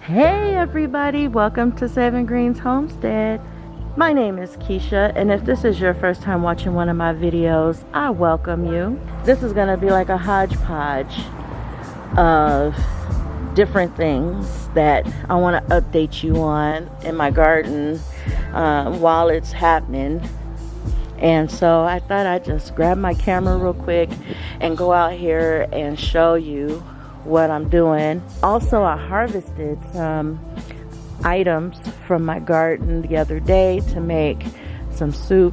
Hey everybody, welcome to Seven Greens Homestead. My name is Keisha, and if this is your first time watching one of my videos, I welcome you. This is gonna be like a hodgepodge of different things that I want to update you on in my garden while it's happening. And so I thought I'd just grab my camera real quick and go out here and show you what I'm doing. Also, I harvested some items from my garden the other day to make some soup,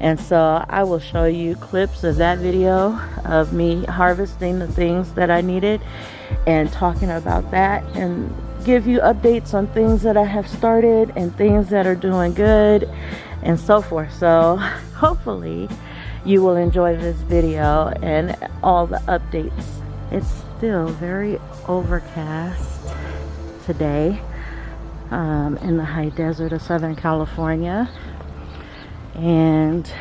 and so I will show you clips of that video of me harvesting the things that I needed and talking about that, and give you updates on things that I have started and things that are doing good and so forth. So hopefully you will enjoy this video and all the updates. It's still very overcast today in the high desert of Southern California, and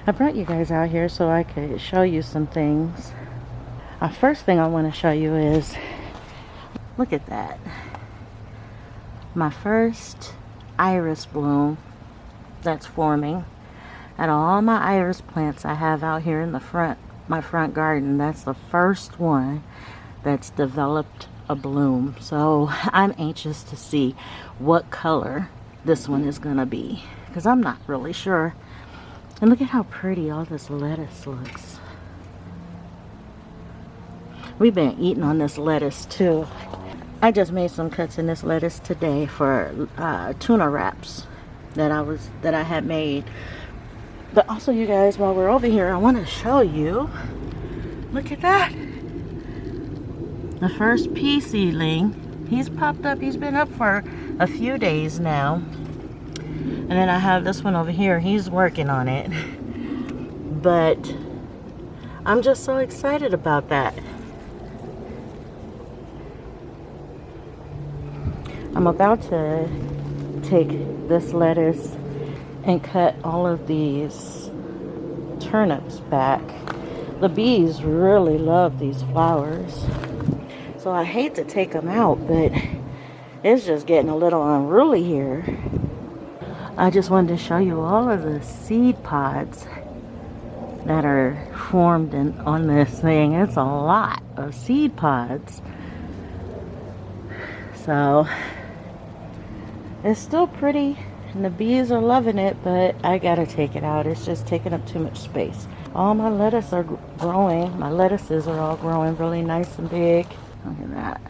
I brought you guys out here so I could show you some things. First thing I want to show you is, look at that, my first iris bloom that's forming. Out of all my iris plants I have out here in the front, my front garden, that's the first one that's developed a bloom. So I'm anxious to see what color this one is gonna be, because I'm not really sure. And look at how pretty all this lettuce looks. We've been eating on this lettuce too. I just made some cuts in this lettuce today for tuna wraps that I had made. But also, you guys, while we're over here, I want to show you, look at that, the first pea seedling. He's popped up. He's been up for a few days now. And then I have this one over here. He's working on it. But I'm just so excited about that. I'm about to take this lettuce and cut all of these turnips back. The bees really love these flowers, so I hate to take them out, but it's just getting a little unruly here. I just wanted to show you all of the seed pods that are formed on this thing. It's a lot of seed pods, so it's still pretty. And the bees are loving it, but I gotta take it out. It's just taking up too much space. All my lettuce are growing. My lettuces are all growing really nice and big. Look at that.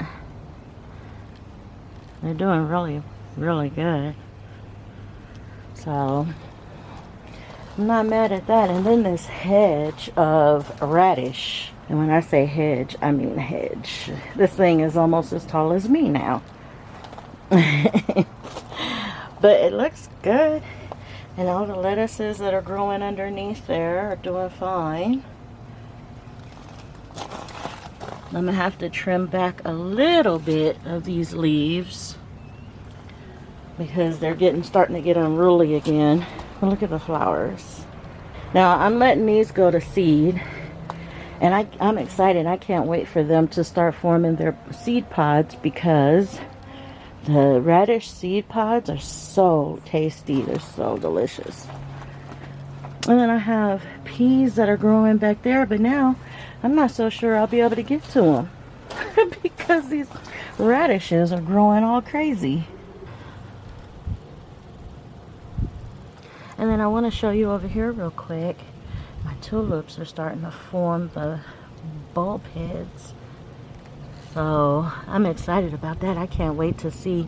They're doing really, really good. So I'm not mad at that. And then this hedge of radish. And when I say hedge, I mean hedge. This thing is almost as tall as me now. But it looks good, and all the lettuces that are growing underneath there are doing fine. I'm gonna have to trim back a little bit of these leaves because they're starting to get unruly again. But look at the flowers. Now I'm letting these go to seed, and I'm excited. I can't wait for them to start forming their seed pods, because the radish seed pods are so tasty. They're so delicious. And then I have peas that are growing back there, but now I'm not so sure I'll be able to get to them because these radishes are growing all crazy. And then I want to show you over here real quick. My tulips are starting to form the bulb heads. So I'm excited about that. I can't wait to see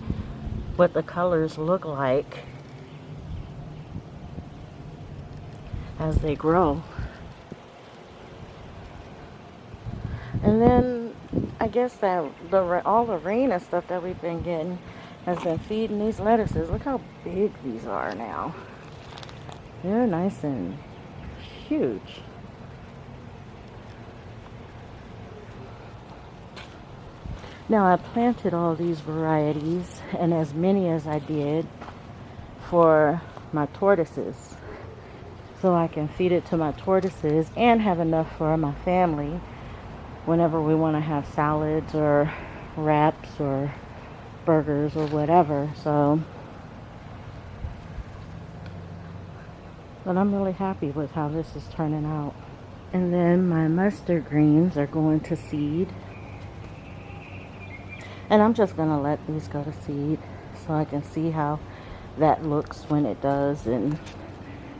what the colors look like as they grow. And then I guess that all the rain and stuff that we've been getting has been feeding these lettuces. Look how big these are now. They're nice and huge. Now I planted all these varieties, and as many as I did, for my tortoises, so I can feed it to my tortoises and have enough for my family whenever we want to have salads or wraps or burgers or whatever. So, but I'm really happy with how this is turning out. And then my mustard greens are going to seed. And I'm just going to let these go to seed so I can see how that looks when it does, and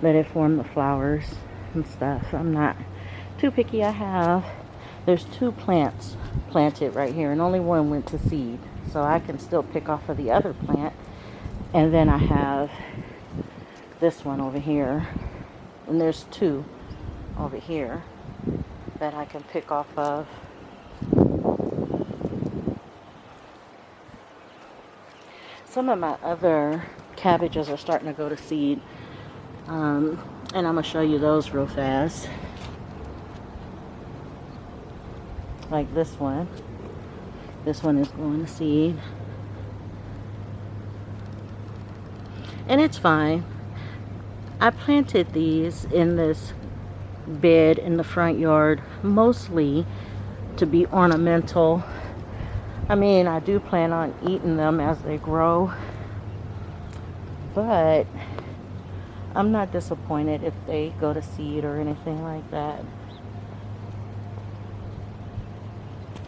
let it form the flowers and stuff. I'm not too picky. There's 2 plants planted right here, and only one went to seed. So I can still pick off of the other plant. And then I have this one over here. And there's 2 over here that I can pick off of. Some of my other cabbages are starting to go to seed. And I'm going to show you those real fast. Like this one. This one is going to seed. And it's fine. I planted these in this bed in the front yard mostly to be ornamental. I mean, I do plan on eating them as they grow, but I'm not disappointed if they go to seed or anything like that.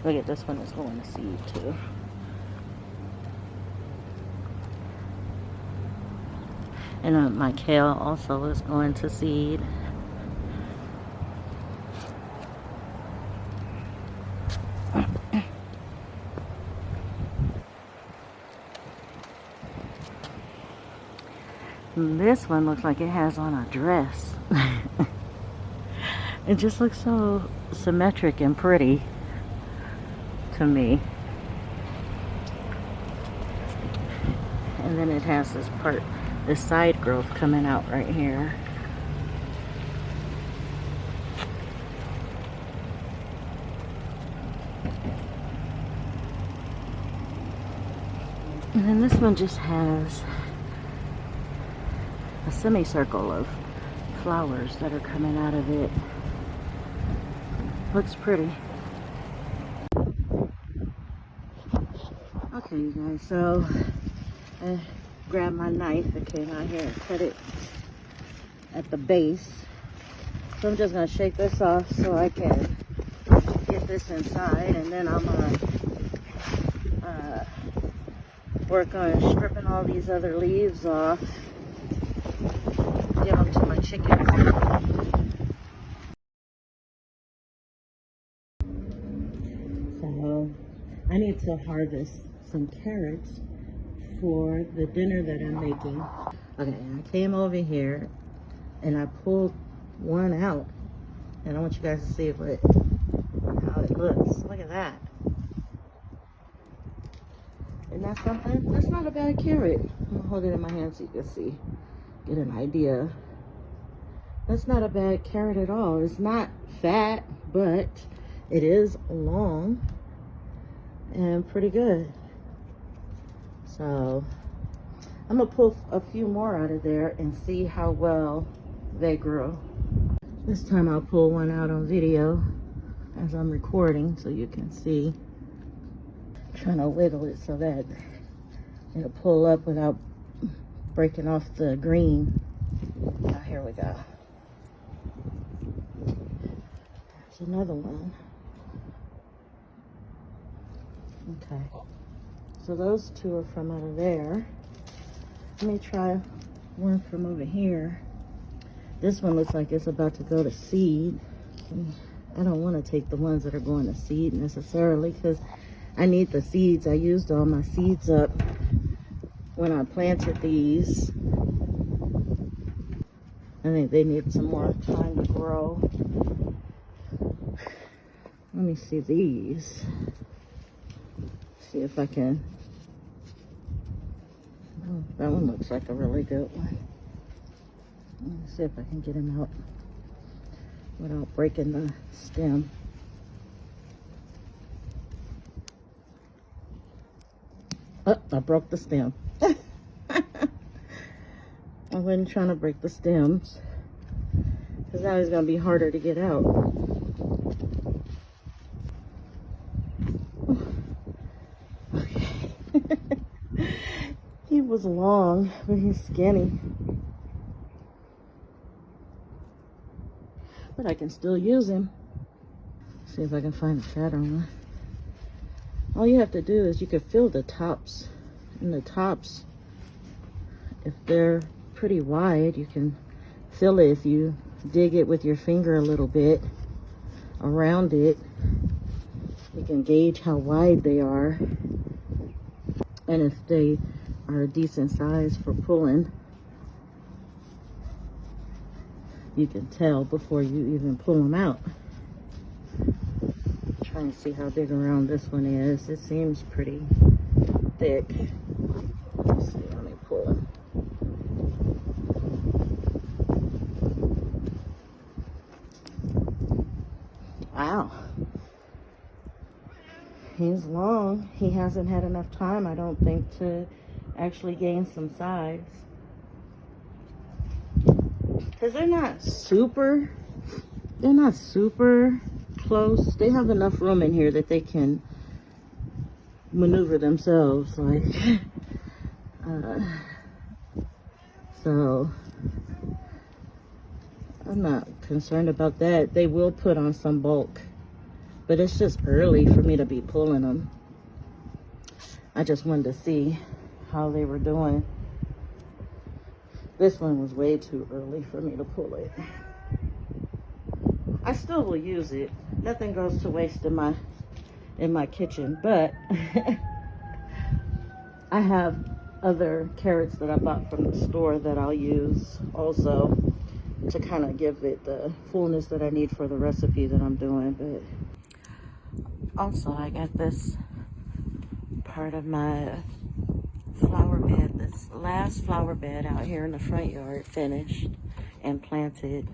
Look at this one, is going to seed too. And my kale also is going to seed. This one looks like it has on a dress. It just looks so symmetric and pretty to me. And then it has this side growth coming out right here. And then this one just has a semicircle of flowers that are coming out of it. Looks pretty. Okay, you guys, so I grabbed my knife and came out here and cut it at the base. So I'm just going to shake this off so I can get this inside, and then I'm going to work on stripping all these other leaves off. Give them to my chickens. So I need to harvest some carrots for the dinner that I'm making. Okay, I came over here and I pulled one out, and I want you guys to see how it looks. Look at that. Isn't that something? That's not a bad carrot. I'm gonna hold it in my hand so you can see, get an idea. That's not a bad carrot at all. It's not fat, but it is long and pretty good. So I'm gonna pull a few more out of there and see how well they grow. This time I'll pull one out on video as I'm recording so you can see. Trying to wiggle it so that it'll pull up without breaking off the green. Now here we go. There's another one. Okay, so those 2 are from out of there. Let me try one from over here. This one looks like it's about to go to seed. I don't want to take the ones that are going to seed necessarily because I need the seeds. I used all my seeds up when I planted these. I think they need some more time to grow. Let me see these. See if I can. Oh, that one looks like a really good one. Let me see if I can get him out without breaking the stem. Oh, I broke the stem. I wasn't trying to break the stems because now it's going to be harder to get out. was long, but he's skinny. But I can still use him. See if I can find a fatter one. All you have to do is you can feel the tops. And the tops, if they're pretty wide, you can feel it if you dig it with your finger a little bit around it. You can gauge how wide they are. And if they are a decent size for pulling, you can tell before you even pull them out. Trying to see how big around this one is. It seems pretty thick. Let's see, let me pull him. Wow. He's long. He hasn't had enough time, I don't think, to actually gain some size. Because they're not super close. They have enough room in here that they can maneuver themselves, like, so I'm not concerned about that. They will put on some bulk, but it's just early for me to be pulling them. I just wanted to see how they were doing. This one was way too early for me to pull it. I still will use it. Nothing goes to waste in my kitchen, but I have other carrots that I bought from the store that I'll use also to kind of give it the fullness that I need for the recipe that I'm doing. But also I got this part of my flower bed, this last flower bed out here in the front yard, finished and planted.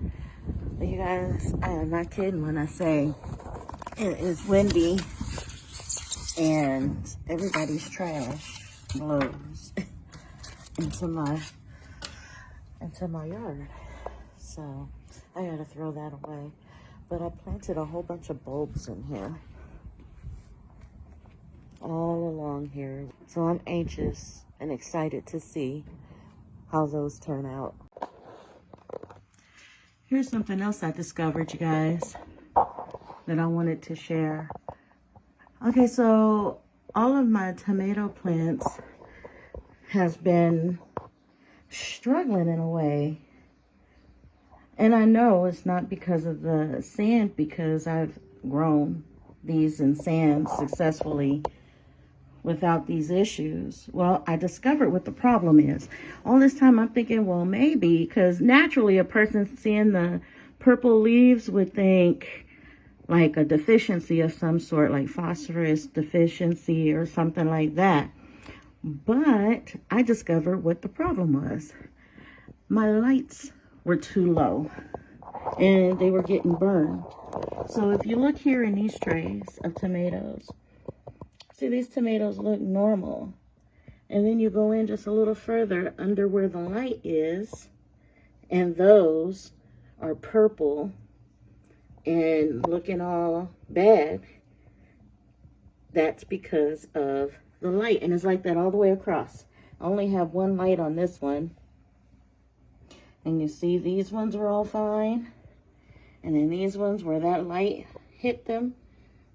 But you guys, I am not kidding when I say it is windy and everybody's trash blows into my yard. So I gotta throw that away. But I planted a whole bunch of bulbs in here, all along here. So I'm anxious and excited to see how those turn out. Here's something else I discovered, you guys, that I wanted to share. Okay, so all of my tomato plants has been struggling in a way. And I know it's not because of the sand, because I've grown these in sand successfully without these issues. Well, I discovered what the problem is. All this time I'm thinking, well, maybe, because naturally a person seeing the purple leaves would think like a deficiency of some sort, like phosphorus deficiency or something like that. But I discovered what the problem was. My lights were too low and they were getting burned. So if you look here in these trays of tomatoes, see, these tomatoes look normal. And then you go in just a little further under where the light is, and those are purple and looking all bad. That's because of the light. And it's like that all the way across. I only have one light on this one. And you see these ones are all fine. And then these ones where that light hit them,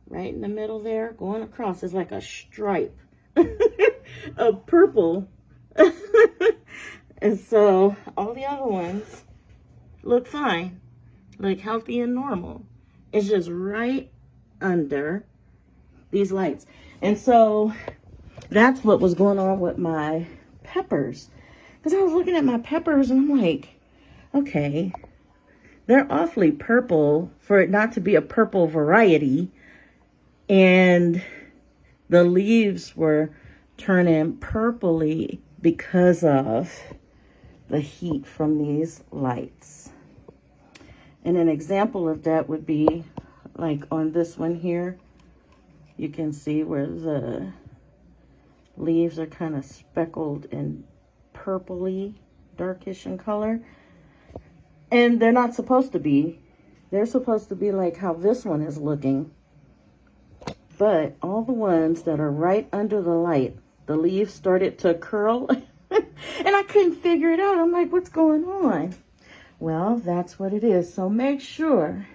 right in the middle there, going across, is like a stripe of purple. And so all the other ones look fine, look healthy and normal. It's just right under these lights. And so that's what was going on with my peppers. Because I was looking at my peppers and I'm like, okay, they're awfully purple for it not to be a purple variety. And the leaves were turning purpley because of the heat from these lights. And an example of that would be like on this one here. You can see where the leaves are kind of speckled and purpley, darkish in color. And they're not supposed to be. They're supposed to be like how this one is looking. But all the ones that are right under the light, the leaves started to curl And I couldn't figure it out. I'm like, what's going on? Well, that's what it is. So make sure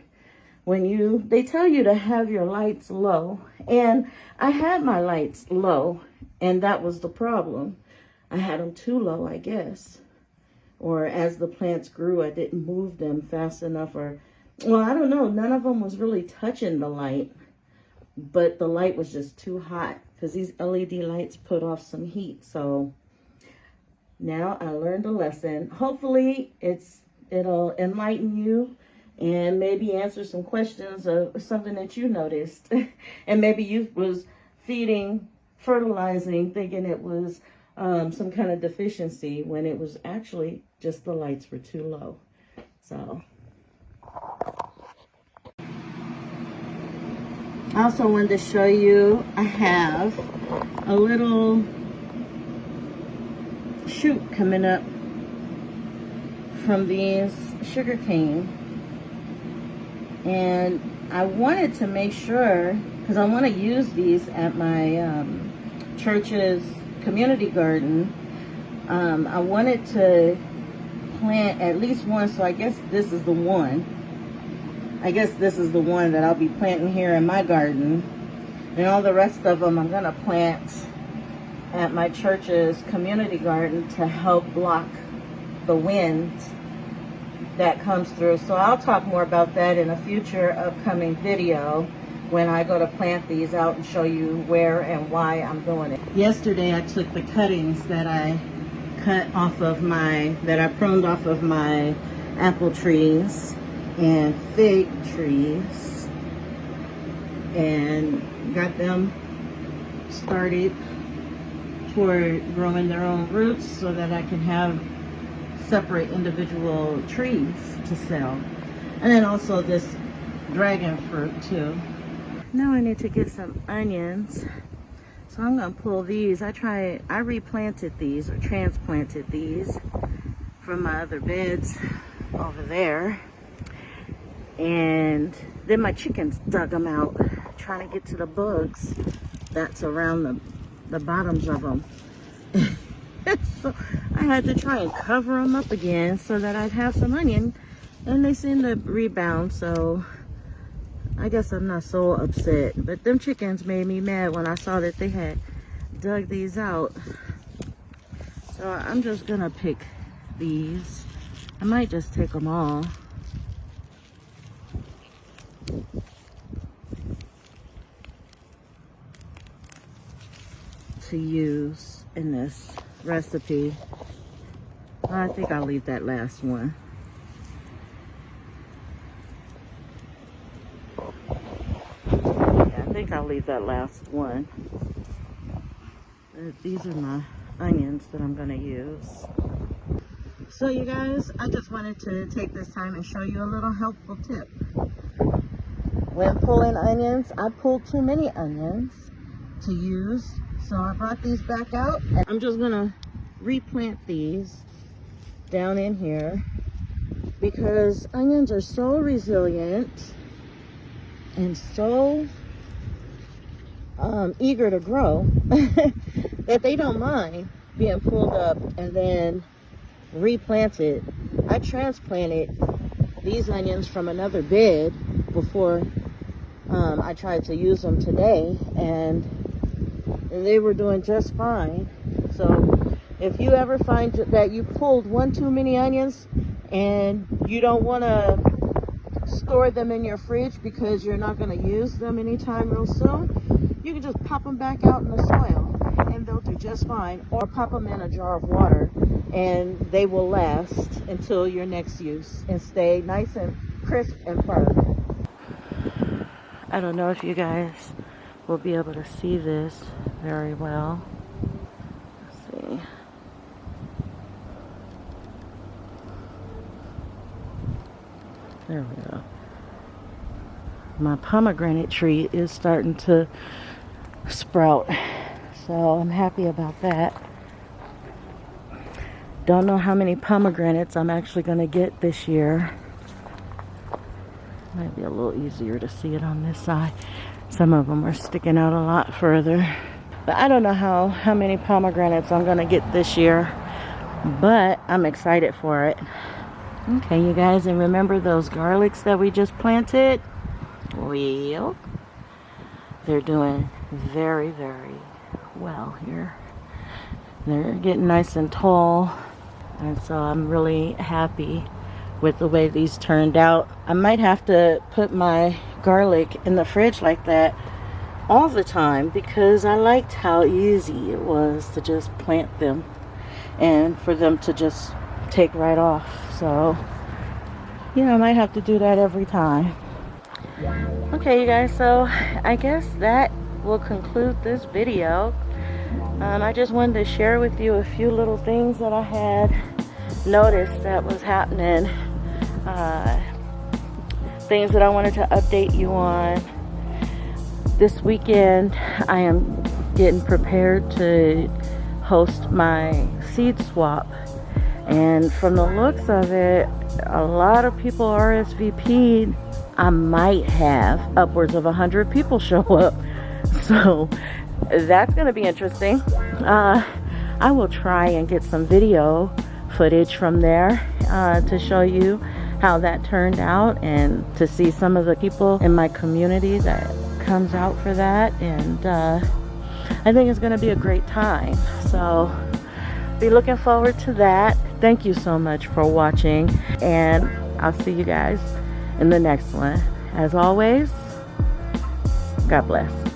when they tell you to have your lights low. And I had my lights low, and that was the problem. I had them too low, I guess. Or as the plants grew, I didn't move them fast enough, or, well, I don't know. None of them was really touching the light, but the light was just too hot because these LED lights put off some heat. So now I learned a lesson. Hopefully it'll enlighten you and maybe answer some questions of something that you noticed. And maybe you was feeding, fertilizing, thinking it was some kind of deficiency when it was actually just the lights were too low. So I also wanted to show you, I have a little shoot coming up from these sugarcane, and I wanted to make sure, because I want to use these at my church's community garden. I wanted to plant at least one, so I guess this is the one. I guess this is the one that I'll be planting here in my garden. And all the rest of them I'm going to plant at my church's community garden to help block the wind that comes through. So I'll talk more about that in a future upcoming video when I go to plant these out and show you where and why I'm doing it. Yesterday I took the cuttings that I cut off of that I pruned off of my apple trees and fig trees and got them started for growing their own roots so that I can have separate individual trees to sell. And then also this dragon fruit too. Now I need to get some onions. So I'm gonna pull these. I replanted these or transplanted these from my other beds over there. And then my chickens dug them out, trying to get to the bugs that's around the bottoms of them. So I had to try and cover them up again so that I'd have some onion, and they seem to rebound, so I guess I'm not so upset. But them chickens made me mad when I saw that they had dug these out. So I'm just gonna pick these. I might just take them all. To use in this recipe. I think I'll leave that last one. Yeah, I think I'll leave that last one. These are my onions that I'm gonna use. So you guys, I just wanted to take this time and show you a little helpful tip. When pulling onions, I pulled too many onions to use. So I brought these back out, and I'm just gonna replant these down in here because onions are so resilient and so eager to grow that they don't mind being pulled up and then replanted. I transplanted these onions from another bed before I tried to use them today, and they were doing just fine. So if you ever find that you pulled one too many onions and you don't want to store them in your fridge because you're not going to use them anytime real soon, you can just pop them back out in the soil and they'll do just fine, or pop them in a jar of water and they will last until your next use and stay nice and crisp and firm. I don't know if you guys will be able to see this very well. Let's see. There we go. My pomegranate tree is starting to sprout, so I'm happy about that. Don't know how many pomegranates I'm actually going to get this year. Might be a little easier to see it on this side. Some of them are sticking out a lot further. But I don't know how many pomegranates I'm gonna get this year, but I'm excited for it. Okay, you guys, and remember those garlics that we just planted? Well, they're doing very, very well here. They're getting nice and tall, and so I'm really happy with the way these turned out. I might have to put my garlic in the fridge like that all the time, because I liked how easy it was to just plant them and for them to just take right off. So, you know, I might have to do that every time. Okay, you guys, so I guess that will conclude this video. I just wanted to share with you a few little things that I had noticed that was happening. Things that I wanted to update you on. This weekend, I am getting prepared to host my seed swap. And from the looks of it, a lot of people RSVP'd. I might have upwards of 100 people show up. So that's going to be interesting. I will try and get some video footage from there to show you how that turned out, and to see some of the people in my community that comes out for that. And I think it's going to be a great time. So be looking forward to that. Thank you so much for watching, and I'll see you guys in the next one. As always, God bless.